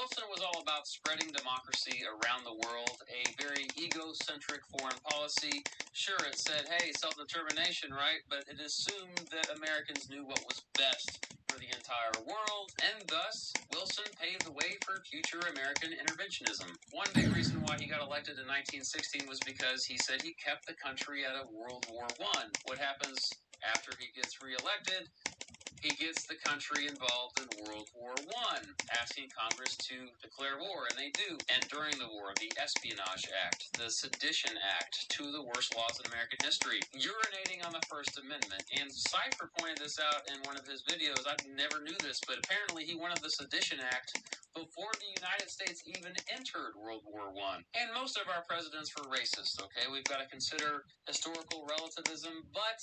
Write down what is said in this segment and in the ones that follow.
Wilson was all about spreading democracy around the world, a very egocentric foreign policy. Sure, it said, hey, self-determination, right? But it assumed that Americans knew what was best for the entire world, and thus Wilson paved the way for future American interventionism. One big reason why he got elected in 1916 was because he said he kept the country out of World War I. What happens after he gets reelected? He gets the country involved in World War I, asking Congress to declare war, and they do. And during the war, the Espionage Act, the Sedition Act, two of the worst laws in American history, urinating on the First Amendment. And Cypher pointed this out in one of his videos. I never knew this, but apparently he wanted the Sedition Act before the United States even entered World War I. And most of our presidents were racist, okay? We've got to consider historical relativism, but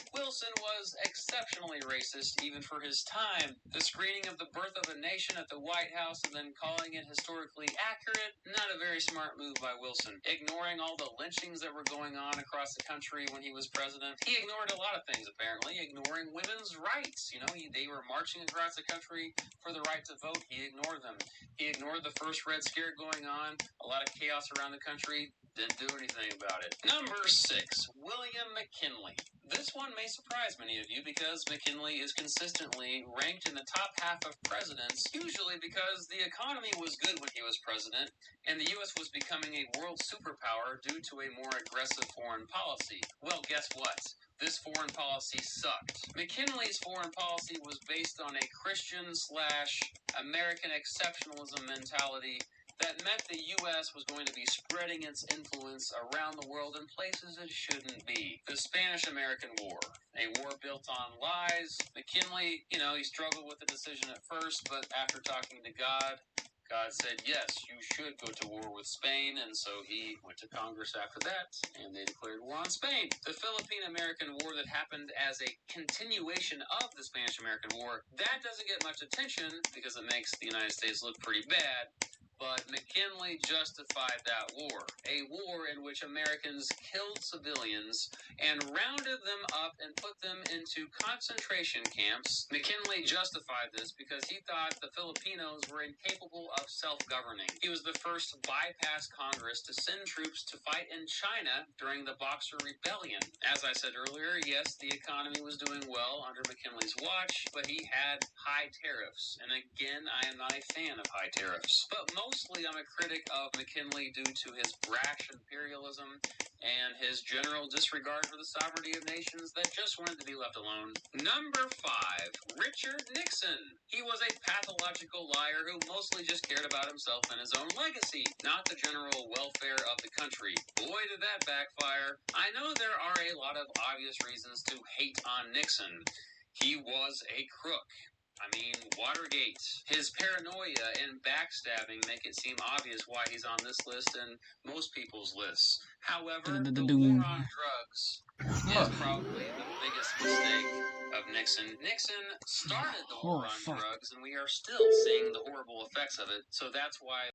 Wilson was exceptionally racist even for his time. The screening of The Birth of a Nation at the White House and then calling it historically accurate, not a very smart move by Wilson. Ignoring all the lynchings that were going on across the country when he was president. He ignored a lot of things, apparently, ignoring women's rights. You know, they were marching across the country for the right to vote. He ignored them. He ignored the first Red Scare going on, a lot of chaos around the country. Didn't do anything about it. Number 6, William McKinley. This one may surprise many of you because McKinley is consistently ranked in the top half of presidents, usually because the economy was good when he was president, and the U.S. was becoming a world superpower due to a more aggressive foreign policy. Well, guess what? This foreign policy sucked. McKinley's foreign policy was based on a Christian/American exceptionalism mentality that meant the U.S. was going to be spreading its influence around the world in places it shouldn't be. The Spanish-American War, a war built on lies. McKinley, he struggled with the decision at first, but after talking to God, God said, yes, you should go to war with Spain, and so he went to Congress after that, and they declared war on Spain. The Philippine-American War that happened as a continuation of the Spanish-American War, that doesn't get much attention because it makes the United States look pretty bad. But McKinley justified that war, a war in which Americans killed civilians and rounded them up and put them into concentration camps. McKinley justified this because he thought the Filipinos were incapable of self-governing. He was the first to bypass Congress to send troops to fight in China during the Boxer Rebellion. As I said earlier, yes, the economy was doing well under McKinley's watch, but he had high tariffs. And again, I am not a fan of high tariffs. But mostly I'm a critic of McKinley due to his brash imperialism and his general disregard for the sovereignty of nations that just wanted to be left alone. Number 5, Richard Nixon. He was a pathological liar who mostly just cared about himself and his own legacy, not the general welfare of the country. Boy, did that backfire. I know there are a lot of obvious reasons to hate on Nixon. He was a crook. I mean, Watergate. His paranoia and backstabbing make it seem obvious why he's on this list and most people's lists. However, the war on drugs is probably the biggest mistake of Nixon. Nixon started the war on drugs, and we are still seeing the horrible effects of it, so that's why